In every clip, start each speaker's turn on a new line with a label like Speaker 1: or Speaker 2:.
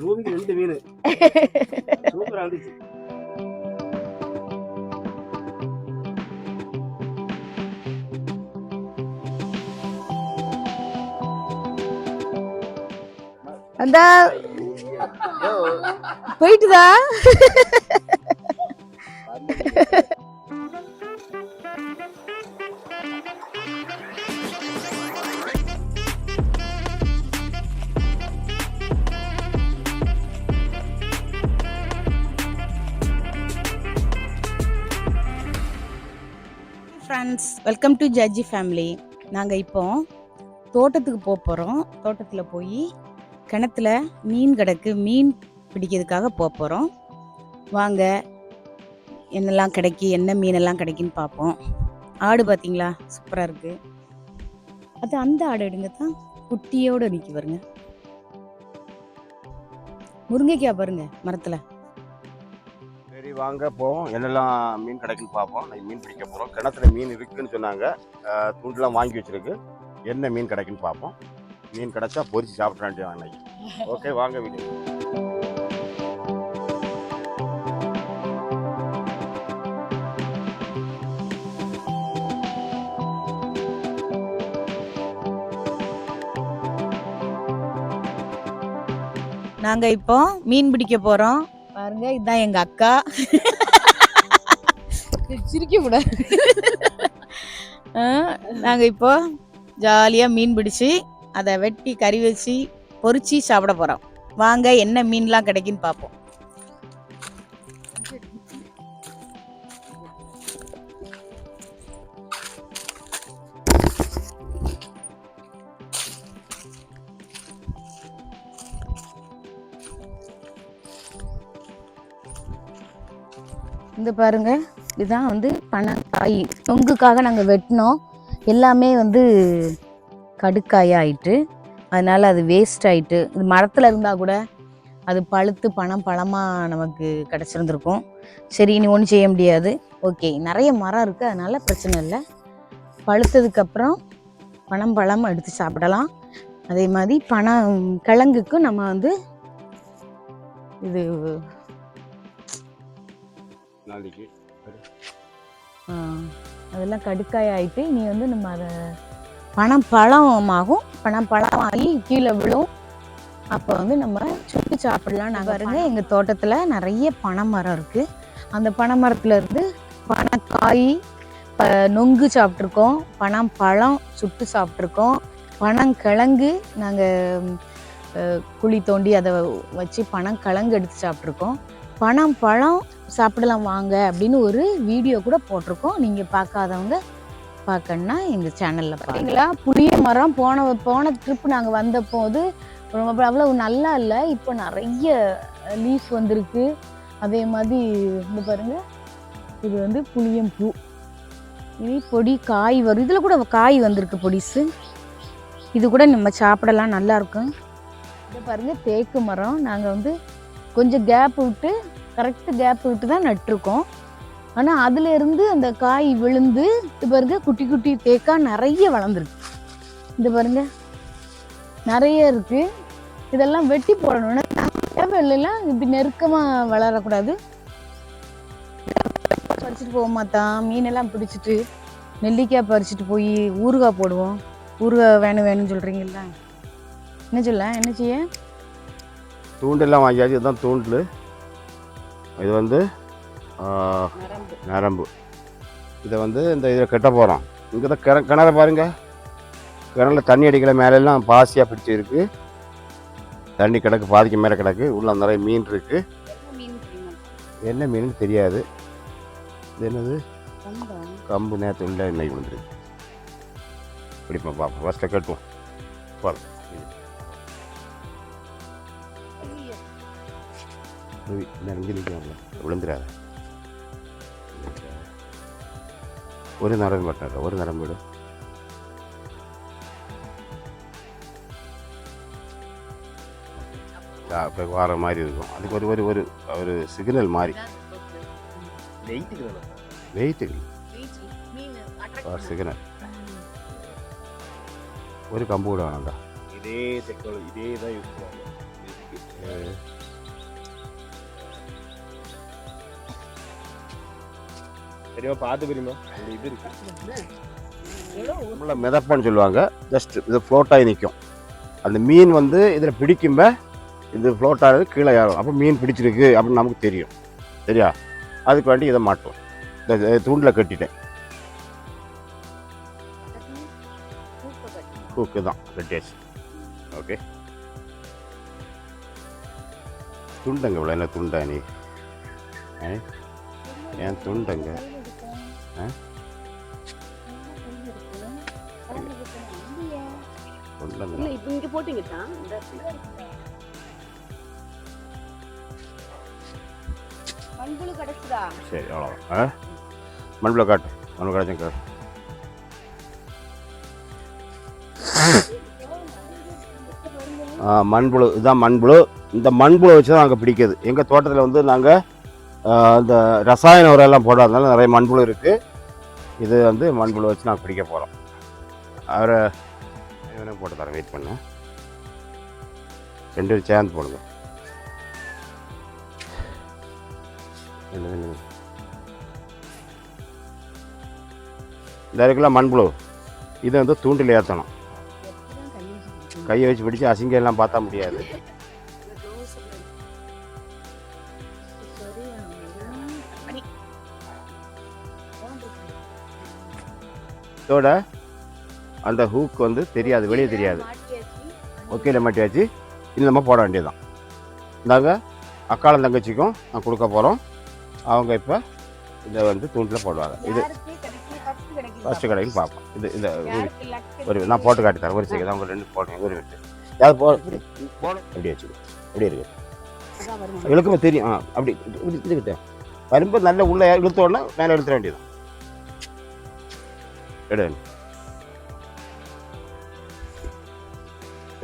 Speaker 1: ரூபிக்கு 2 மீன் சூப்பரா இருந்துச்சு.
Speaker 2: அந்த போயிட்டுதா friends, welcome to judgy family. நாங்கள் இப்போ தோட்டத்துக்கு போகிறோம். தோட்டத்தில் போய் கிணத்துல மீன் கிடக்கு, மீன் பிடிக்கிறதுக்காக போகிறோம். வாங்க என்னெல்லாம் கிடைக்கி, என்ன மீனெல்லாம் கிடைக்குன்னு பார்ப்போம். ஆடு பார்த்தீங்களா, சூப்பராக இருக்குது. அது அந்த ஆடு எடுங்க தான், குட்டியோடு நிற்கி பாருங்க. முருங்கைக்காய் பாருங்க மரத்தில்.
Speaker 1: சரி வாங்க போவோம், என்னெல்லாம் மீன் கிடைக்குன்னு பார்ப்போம். மீன் பிடிக்க போகிறோம். கிணத்துல மீன் இருக்குன்னு சொன்னாங்க, துண்டுலாம் வாங்கி வச்சிருக்கு. என்ன மீன் கிடைக்குன்னு பார்ப்போம். மீன் கிடைச்சா பொரிச்சு சாப்பிட வேண்டியது அன்னைக்கு. ஓகே வாங்க வீடியோ.
Speaker 2: நாங்கள் இப்போ மீன் பிடிக்க போகிறோம். பாருங்க, இதுதான் எங்கள் அக்கா. சிரிக்க கூடாது. நாங்கள் இப்போ ஜாலியாக மீன் பிடிச்சி அதை வெட்டி கறி வச்சு பொரிச்சு சாப்பிட போகிறோம். வாங்க என்ன மீன்லாம் கிடைக்குன்னு பார்ப்போம். இந்த பாருங்க, இதுதான் வந்து பனங்காய். நொங்குக்காக நாங்கள் வெட்டினோம். எல்லாமே வந்து கடுக்காய் ஆயிட்டு, அதனால அது வேஸ்ட் ஆயிட்டு. இது மரத்தில் இருந்தால் கூட அது பழுத்து பழமாக நமக்கு கிடச்சிருந்துருக்கும். சரி, இனி ஒன்றும் செய்ய முடியாது. ஓகே, நிறைய மரம் இருக்குது, அதனால பிரச்சனை இல்லை. பழுத்ததுக்கப்புறம் பழம் எடுத்து சாப்பிடலாம். அதே மாதிரி கிழங்குக்கும் நம்ம வந்து இது அதெல்லாம் கடுக்காய் ஆகிட்டு, இனி வந்து நம்ம அதை பழமாகும். பழமாகி கீழே விழும். அப்போ வந்து நம்ம சுட்டு சாப்பிடலாம். நாங்கள் பாருங்க, எங்கள் தோட்டத்தில் நிறைய பனை மரம் இருக்குது. அந்த பனை மரத்தில் இருந்து பனக்காய், நொங்கு சாப்பிட்ருக்கோம். பழம் சுட்டு சாப்பிட்ருக்கோம். பனங்கிழங்கு நாங்கள் குழி தோண்டி அதை வச்சு பனங்கிழங்கு எடுத்து சாப்பிட்ருக்கோம். பழம் சாப்பிடலாம் வாங்க அப்படின்னு ஒரு வீடியோ கூட போட்டிருக்கோம். நீங்கள் பார்க்காதவங்க பார்க்கணுன்னா எங்கள் சேனலில் பார்த்தீங்களா. புளிய மரம் போன ட்ரிப்பு நாங்கள் வந்தபோது அவ்வளோ நல்லா இல்லை. இப்போ நிறைய லீஃப் வந்திருக்கு. அதே மாதிரி இந்த பாருங்க, இது வந்து புளியம்பூ. இது பொடி காய் வரும். இதில் கூட காய் வந்திருக்கு பொடிசு. இது கூட நம்ம சாப்பிடலாம், நல்லாயிருக்கும். இதை பாருங்க, தேக்கு மரம். நாங்கள் வந்து கொஞ்சம் கரெக்டு கேப் விட்டு தான் நட்டிருக்கோம். ஆனால் அதுலேருந்து அந்த காய் விழுந்து இது பாருங்க, குட்டி குட்டி தேக்கா நிறைய வளர்ந்துருக்கு. இந்த பாருங்க, நிறைய இருக்குது. இதெல்லாம் வெட்டி போடணும்னா தேவையில்லைலாம், இப்படி நெருக்கமாக வளரக்கூடாது. பறிச்சுட்டு போவோமா தான், மீனெல்லாம் பிடிச்சிட்டு நெல்லிக்காய் பறிச்சுட்டு போய் ஊறுகாய் போடுவோம். ஊறுகாய் வேணும்னு சொல்கிறீங்களா? என்ன செய்ய?
Speaker 1: தூண்டெல்லாம் வாங்கியாச்சு. இதுதான் தூண்டில். இது வந்து நரம்பு. இதை வந்து இந்த இதில் கட்ட போகிறோம். இங்கே தான் கிணறு பாருங்க. கிணறுல தண்ணி அடிக்கல, மேலெல்லாம் பாசியாக பிடிச்சி இருக்குது. தண்ணி கிடக்கு, பாதிக்கு மேலே கிடக்கு. உள்ள நிறைய மீன் இருக்குது. என்ன மீன் தெரியாது. இது என்னது? கம்பு. நேற்று இல்லை, இன்னைக்கு வந்துருக்கு. பிடிப்போம், பார்ப்போம். ஃபஸ்ட்டில் கட்டுவோம். பாருங்க, விழுந்துடாத. ஒரு நரம் பட்டாங்க, ஒரு நரம் விடும். வார மாதிரி இருக்கும். அதுக்கு ஒரு ஒரு ஒரு சிக்னல் மாதிரி வெயிட்டுக்கு சிக்னல். ஒரு கம்பு கூட வேணாம்டா. இதே டெக்னாலஜி, இதே தான் யூஸ் பண்ணுவாங்க.
Speaker 3: பெரியவா பார்த்து பெரியமா இது இருக்கு
Speaker 1: உள்ள மிதப்பான்னு சொல்லுவாங்க. ஜஸ்ட் இது ஃப்ளோட் ஆகி நிற்கும். அந்த மீன் வந்து இதில் பிடிக்கும்ப இது ஃப்ளோட் ஆகுது, கீழே ஏறும். அப்போ மீன் பிடிச்சிருக்கு அப்படின்னு நமக்கு தெரியும். சரியா? அதுக்கு வேண்டி இதை மாட்டோம். இந்த தூண்டில் கட்டிட்டேன். ஹூக்கு தான் கட்டியாச்சு. ஓகே, துண்டங்க இவ்வளோ என்ன துண்டா நீ? ஏன் துண்டங்க? சரி, அவ்வளோதான். மண்புழு காட்டு, மண்புழு கிடைச்சும் காட்டு. மண்புழு இதுதான் மண்புழு. இந்த மண்புழு வச்சு தான் நாங்கள் பிடிக்கிறது. எங்கள் தோட்டத்தில் வந்து நாங்கள் இந்த ரசாயன உரம் போடாதனால நிறைய மண்புழு இருக்குது. இது வந்து மண்புழு வச்சு நாங்கள் பிடிக்க போகிறோம். அவரை போட்டு தரேன், வெயிட் பண்ண. 2 சேர்ந்து போடுங்க. இந்த இருக்குல்ல மண்புழு, இதை வந்து தூண்டில் ஏற்றணும். கையை வச்சு பிடிச்சி அசிங்கம் எல்லாம் பார்த்தா முடியாது. இதோட அந்த ஹூக் வந்து தெரியாது, வெளியே தெரியாது. ஓகேல மாட்டியாச்சு. இது நம்ம போட வேண்டியதுதான். இந்தாங்க அக்காளும் தங்கச்சிக்கும் நான் கொடுக்க போகிறோம். அவங்க இப்போ இதை வந்து தூண்டில் போடுவாங்க. இது ஃபஸ்ட்டு கடைக்கு பார்ப்போம். இது இந்த ஒரு நான் போட்டு காட்டி தரேன். ஒரு சீக்கிரம் தான், அவங்க 2 போடுங்க. ஒரு மினிட். யார் போட எப்படி வச்சுக்கோ, எப்படி இருக்கு இழுக்குமே தெரியும். அப்படி இதுக்கிட்ட வரும்போது நல்ல உள்ளே இழுத்த உடனே மேலே இழுத்துற வேண்டியதுதான். எடு,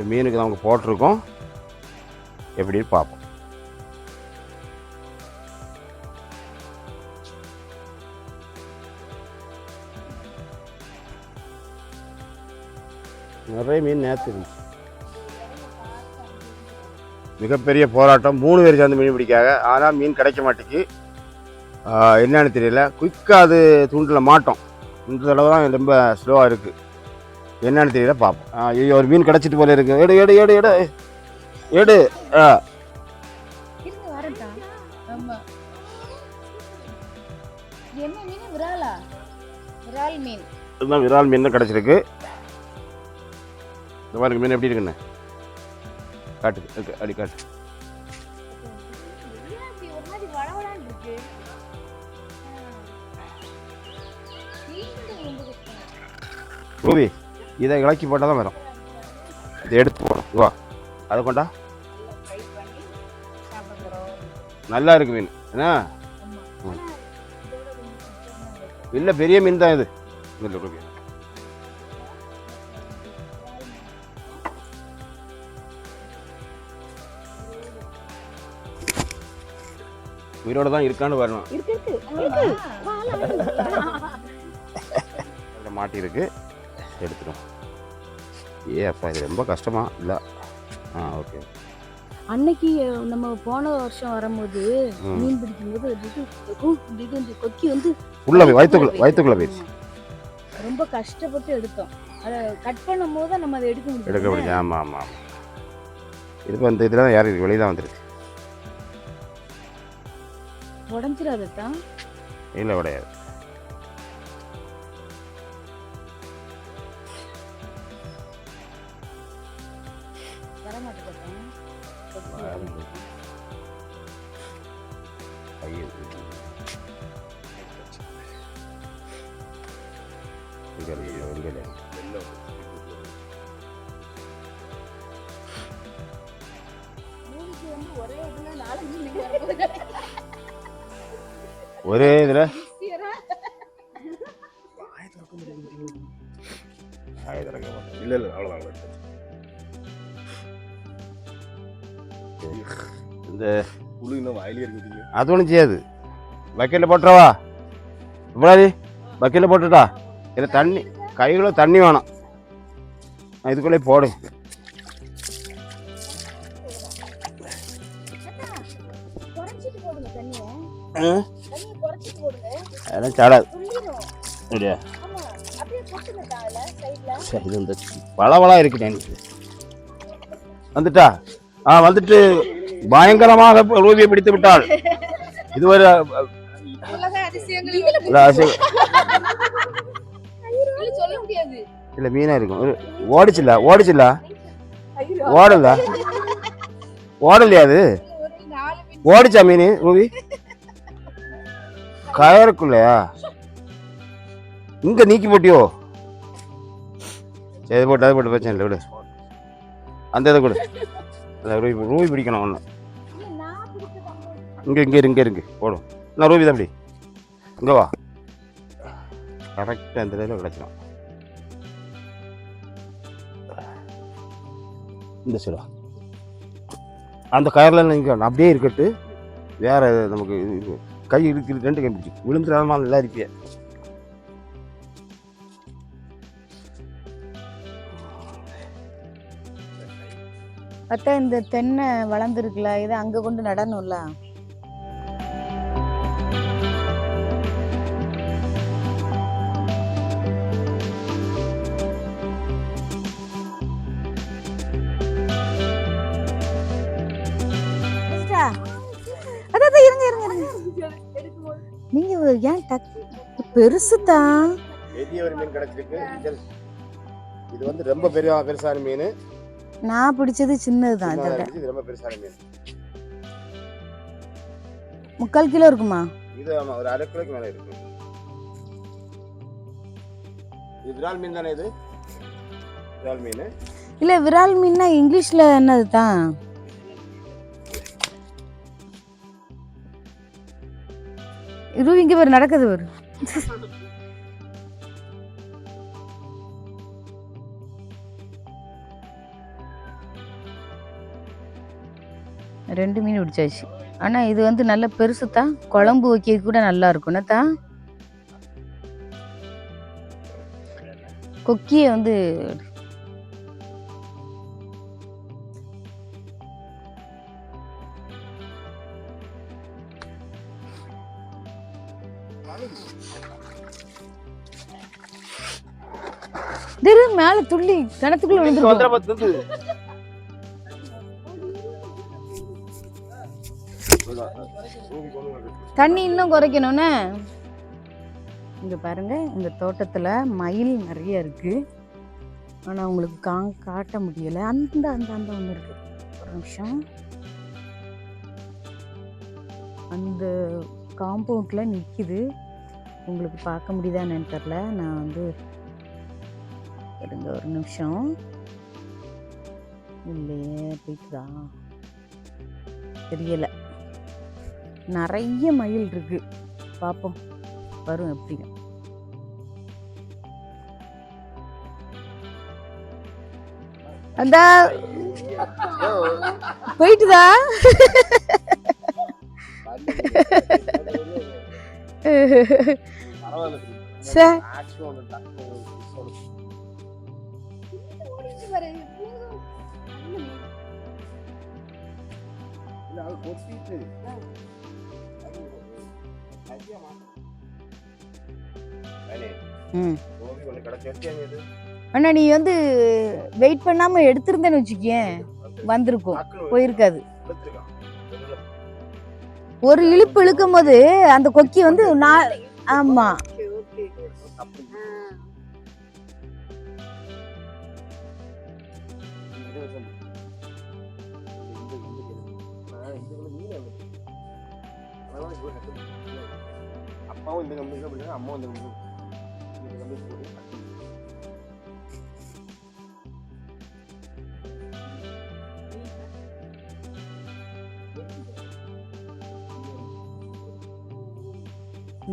Speaker 1: மீனுக்கு நமக்கு போட்டிருக்கோம். எப்படின்னு பார்ப்போம். நிறைய மீன் நேற்று இருந்துச்சு. மிகப்பெரிய போராட்டம். 3 பேர் சேர்ந்து மீன் பிடிக்காங்க. ஆனால் மீன் கிடைக்க மாட்டேங்குது. என்னன்னு தெரியல. குயிக்காக அது தூண்டில் மாட்டோம். இந்த தடவை தான் ரொம்ப ஸ்லோவாக இருக்குது. என்னன்னு தெரியல, பார்ப்போம். ஐயோ, ஒரு மீன் கிடச்சிட்டு போல இருக்கு. எடு எடு எடு எடு எடு. விரால் மீன் கிடச்சிருக்கு. இந்த மாதிரி மீன் எப்படி இருக்குன்னு காட்டு, அடி காட்டு. ரூபி, இதை இலக்கி போட்டால் தான் வரும். இதை எடுத்து போடும். வா, அதை கொண்டா. நல்லா இருக்கு மீன். என்ன இல்லை, பெரிய மீன் தான் இது. இல்லை ரூபி, உயிரோட தான் இருக்கான்னு வரணும். மாட்டி இருக்கு, எடுத்துடும். அப்பா இது ரொம்ப கஷ்டமா இல்லை? ஓகே.
Speaker 4: அன்னைக்கு நம்ம போன வருஷம் வரும்போது மீன் பிடிக்கும்போது கொக்கி வந்து
Speaker 1: உள்ள வயிற்றுக்குள்ள போயிடுச்சு.
Speaker 4: ரொம்ப கஷ்டப்பட்டு எடுத்தோம். அதை கட் பண்ணும் போது நம்ம அதை எடுக்க
Speaker 1: முடியும். ஆமாம் ஆமாம். இது வந்து இதில் தான் யாரும் வெளியே தான் வந்துருக்கு.
Speaker 4: உடஞ்சிடாதான்?
Speaker 1: இல்லை, உடையாது. ஒரே இதுல
Speaker 3: இல்ல இல்ல அவ்வளவுதான்.
Speaker 1: இந்த
Speaker 3: புழு இன்னும் வாயிலே இருக்குது.
Speaker 1: அது ஒன்றும் செய்யாது. பக்கெட்டில் போட்டுறவா? இப்படி பக்கெட்டில் போட்டுட்டா? இல்லை தண்ணி, கைகளை தண்ணி வேணும். இதுக்குள்ளே போடு. அதெல்லாம் சாடாது.
Speaker 4: துள்ளிரும்.
Speaker 1: அப்படியா?
Speaker 4: ஆமா அப்படியே போட்டுட்டாங்கல சைடுல.
Speaker 1: சரி, இது இந்த பளபளா இருக்கு எனக்கு. வந்துட்டா? வந்துட்டு பயங்கரமாக ரூபியை பிடித்து விட்டாள். இதுவரை
Speaker 4: உலக அதிசயங்கள்
Speaker 1: இல்ல,
Speaker 4: சொல்ல முடியாது.
Speaker 1: இல்ல மீனா இருக்கும். ஓடிச்சுல ஓடலையா? அது
Speaker 4: ஒரு 4 மீன்
Speaker 1: ஓடிச்சா மீன் ரூபி? கயருக்குள்ளையா? இங்க நீக்கி போட்டியோ? சரி, அது போட்டு பிரச்சனை இல்லை, விடு. அந்த இதை கொடு. ரூபி பிடிக்கணும் ஒன்று.
Speaker 4: நான் பிடிச்சது
Speaker 1: இங்கே இருக்கு போடும். நான் ரூபி தான் அப்படி இங்கே வா. கரெக்டாக அந்த இதில் கிடச்சிடும். இந்த சைடு அந்த கயரில் நீங்கள் அப்படியே இருக்கட்டு. வேற நமக்கு கை இருக்கு, 2 கை பிடிச்சி விழுந்துடாம நல்லா இருப்பிய.
Speaker 2: பார்த்தா இந்த தென்னை வளர்ந்துருக்குல்ல, இதை அங்கே கொண்டு நடணும்ல. அதான் இருங்க. நீங்க ஏன் பெருசுதான்
Speaker 1: பெரிய ஒரு மீன் கிடைச்சிருக்கு. இது வந்து ரொம்ப பெருசான மீன்.
Speaker 2: நான் பிடிச்சது சின்னதுதான்.
Speaker 1: இது ரொம்ப பெருசான மீன்.
Speaker 2: 3/4 கிலோ இருக்குமா?
Speaker 1: இது ஆமா, ஒரு 1/2 கிலோக்கு மேல இருக்கு. இது விரால் மீன் தானே? இது விரால் மீன்
Speaker 2: இல்ல, விரால் மீன்னா இங்கிலீஷ்ல என்னதுதான்? இது இங்க ஒரு நடக்குது ஒரு. ரெண்டு மீன் பிடிச்சாச்சு. ஆனா இது வந்து நல்ல பெருசுதான். குழம்பு வைக்க கூட நல்லா இருக்கும். தான் கொக்கிய வந்து மேல துள்ளி கிணத்துக்குள்ள விழுந்துருக்கு. தண்ணி இன்னும் குறைக்கணும்னு. இங்க பாருங்க, இந்த தோட்டத்துல மயில் நிறைய இருக்கு. ஆனா உங்களுக்கு காட்ட முடியல. அந்த அந்த அந்த ஒண்ணு இருக்கு. ஒரு நிமிஷம். அந்த காம்பவுண்ட்ல நிக்குது. உங்களுக்கு பார்க்க முடியுதான்னு தெரியல. நான் வந்து இருங்க ஒரு நிமிஷம். இல்லையே, போயிட்டுதா தெரியல. நிறைய மயில் இருக்கு. பார்ப்போம் வரும் எப்படி. அந்த போயிட்டுதா. சார் அண்ணா, நீ வந்து வெயிட் பண்ணாம எடுத்திருந்தேன்னு வச்சுக்கேன், வந்திருக்கும். போயிருக்காது. ஒரு இழுப்பு இழுக்கும் போது அந்த கொக்கி வந்து ஆமா
Speaker 1: அப்பாவும் இந்த கம்பெனி தான் பண்ணாங்க, அம்மாவும் இந்த கம்பெனி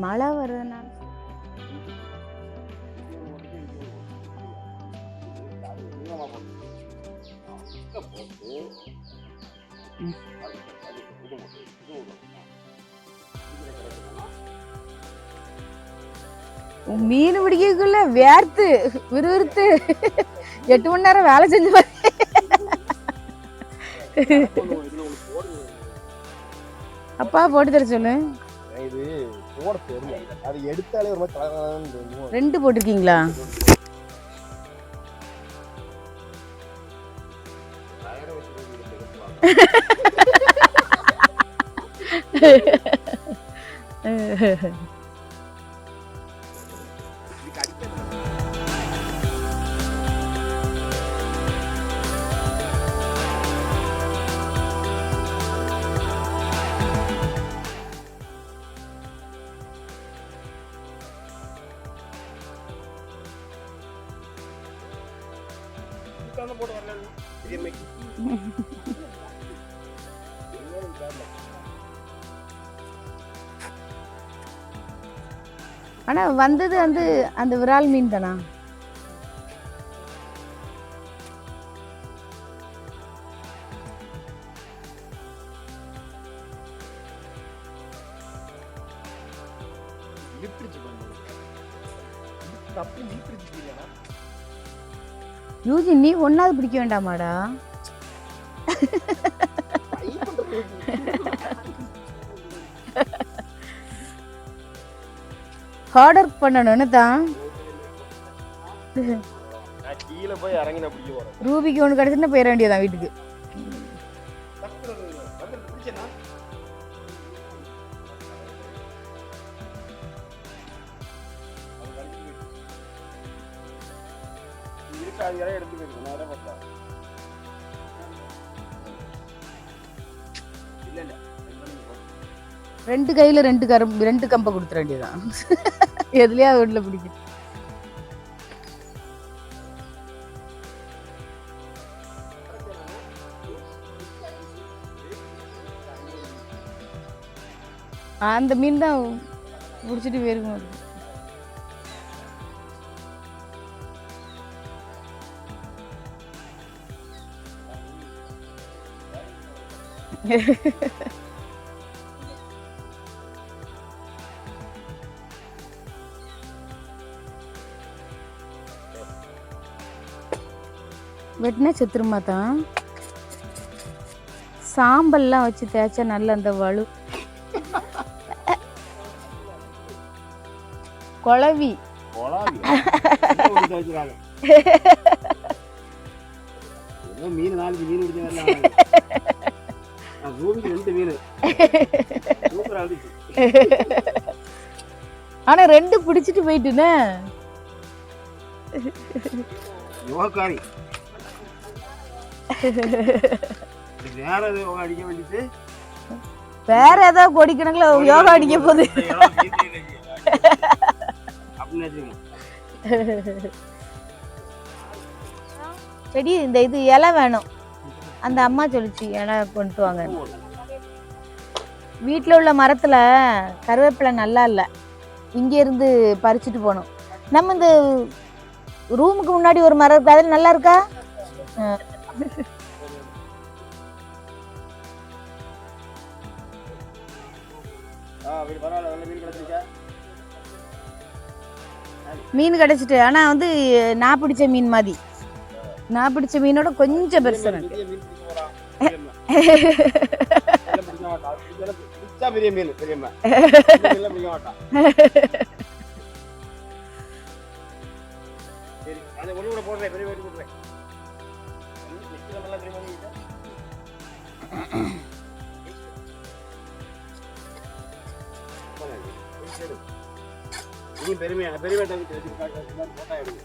Speaker 2: மழை வர்றதுனால மீன் பிடிக்கக்குள்ள வேர்த்து விறுவிறுத்து 8 மணி நேரம் வேலை செஞ்சு அப்பா போட்டு தர சொல்லு.
Speaker 3: இது போட தெரியல. அது எடுத்தாலே ஒரு மாதிரி தலகலன்னு இருக்கும்.
Speaker 2: 2 போட்டிருக்கீங்களா?
Speaker 3: போட்டு வரல பெரியம்மைக்கு.
Speaker 2: ஆனா வந்தது வந்து அந்த விரால் மீன் தானா? யூஜி நீ ஒன்னாவது பிடிக்க வேண்டாமாடா? ஆர்டர் பண்ணணும்னு தான்.
Speaker 3: கீழே போய் இறங்கி நான் பிடிக்க போறேன்.
Speaker 2: ரூபிக்கு ஒன்று கிடச்சுன்னா போயிட வேண்டியதான் வீட்டுக்கு. ரெண்டு கையில 2 கம்பை கொடுத்துட வேண்டியதான். எதுலயா வீட்டுல பிடிக்கும். அந்த மீன் தான் பிடிச்சிட்டு போயிருக்கும். வெட்டினா செத்துருமா தான். சாம்பல்லாம் வச்சு தேய்ச்சா நல்ல அந்த வலு. குழவி
Speaker 1: மீன் 4 மீன் பிடிச்ச
Speaker 2: ஆனா 2 பிடிச்சிட்டு போயிட்டுனே.
Speaker 1: யோகாரி அடிக்க வேண்டியது
Speaker 2: வேற ஏதாவது கொடிக்கணக்குல யோகா அடிக்க போகுது. செடி இந்த இது இலை வேணும். அந்த அம்மா சொல்லிச்சு இலை கொண்டு வாங்க. வீட்டில் உள்ள மரத்துல கருவேப்பிலை நல்லா இல்லை, இங்க இருந்து பறிச்சுட்டு போகணும். நம்ம இந்த ரூமுக்கு முன்னாடி ஒரு மரம் இருக்கு, அது நல்லா இருக்கா? மீன் கிடைச்சிட்டு, ஆனா வந்து நான் பிடிச்ச மீன் மாதிரி. நான் பிடிச்ச மீனோட கொஞ்சம் பெருசா இருக்கு.
Speaker 1: பெரிய மீன் பெரியம்மா பிடிக்க மாட்டான். சரி அதை ஒண்ணு கூட போடுறேன், பெரிய வீட்டு போடுறேன். நீ பெருமையான பெரிய போட்டா எடுங்க.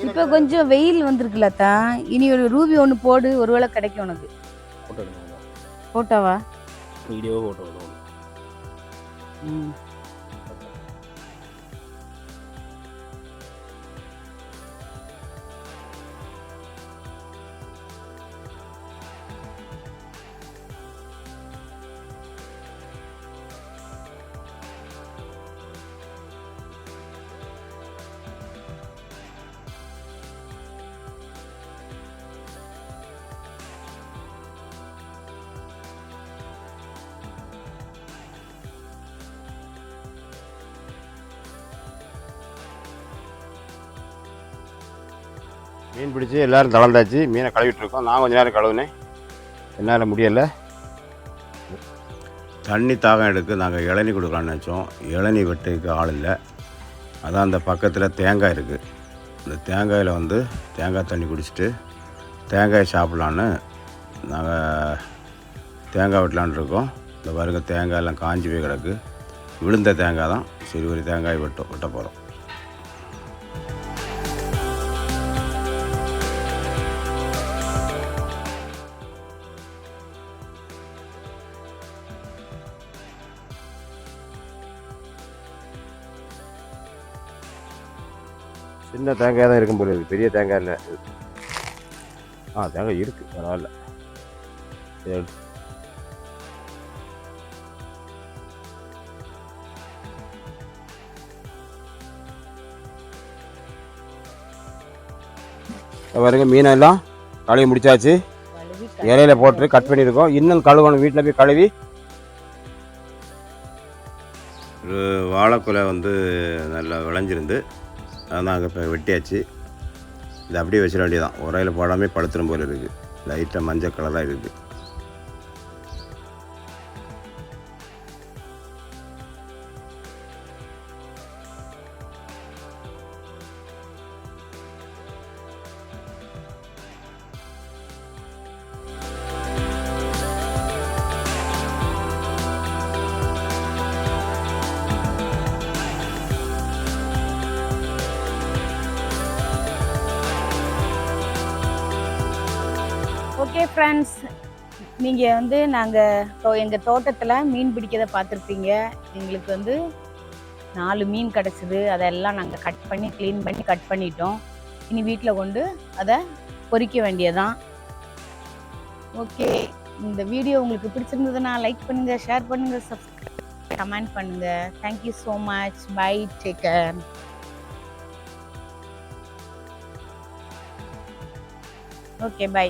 Speaker 2: இப்ப கொஞ்சம் வெயில் வந்திருக்குல்ல தான், இனி ஒரு ரூபி ஒன்று போடு, ஒருவேளை கிடைக்கும் உனக்கு. போட்டோவா?
Speaker 3: Video photo.
Speaker 1: மீன் பிடிச்சி எல்லோரும் தளர்ந்தாச்சு. மீனை கழுவிட்டு இருக்கோம். நான் கொஞ்சம் நேரம் கழுவுனேன், என்னால் முடியலை. தண்ணி தாகம் எடுக்கு. நாங்கள் இளநீ கொடுக்கலான்னு நினச்சோம். இளநீ வெட்டுக்கு ஆள் இல்லை. அதான் அந்த பக்கத்தில் தேங்காய் இருக்குது. இந்த தேங்காயில் வந்து தேங்காய் தண்ணி குடிச்சிட்டு தேங்காய் சாப்பிட்லான்னு நாங்கள் தேங்காய் வெட்டலான்னு இருக்கோம். இந்த பாருங்க, தேங்காய் எல்லாம் காஞ்சி போய் கிடக்கு. விழுந்த தேங்காய் தான். சரி, ஒரு தேங்காய் வெட்ட போகிறோம். சின்ன தேங்காய் தான் இருக்கும் போல இருக்குது, பெரிய தேங்காய் இல்லை. தேங்காய் இருக்குது, பரவாயில்ல. பாருங்க, மீனெல்லாம் கழுவி முடிச்சாச்சு. இலையில போட்டு கட் பண்ணியிருக்கோம். இன்னும் கழுவணும், வீட்டில் போய் கழுவி. ஒரு வாழைக்குலை வந்து நல்லா விளைஞ்சிருந்து அதான் அங்கே இப்போ வெட்டியாச்சு. இது அப்படியே வச்சிட வேண்டியதான். உரையில் போடாமே படுத்துடும் போல் இருக்குது. லைட்டாக மஞ்சள் கலராக இருக்குது.
Speaker 4: ஓகே ஃப்ரெண்ட்ஸ், நீங்கள் வந்து நாங்கள் எங்கள் தோட்டத்தில் மீன் பிடிக்கிறத பார்த்துருப்பீங்க. எங்களுக்கு வந்து 4 மீன் கிடச்சிது. அதெல்லாம் நாங்கள் கட் பண்ணி க்ளீன் பண்ணி கட் பண்ணிட்டோம். இனி வீட்டில் கொண்டு அதை பொரிக்க வேண்டியதான். ஓகே, இந்த வீடியோ உங்களுக்கு பிடிச்சிருந்ததுன்னா லைக் பண்ணுங்கள், ஷேர் பண்ணுங்கள், சப்ஸ்கிரைப், கமெண்ட் பண்ணுங்கள். Thank you so much. Bye, take care. Okay, by.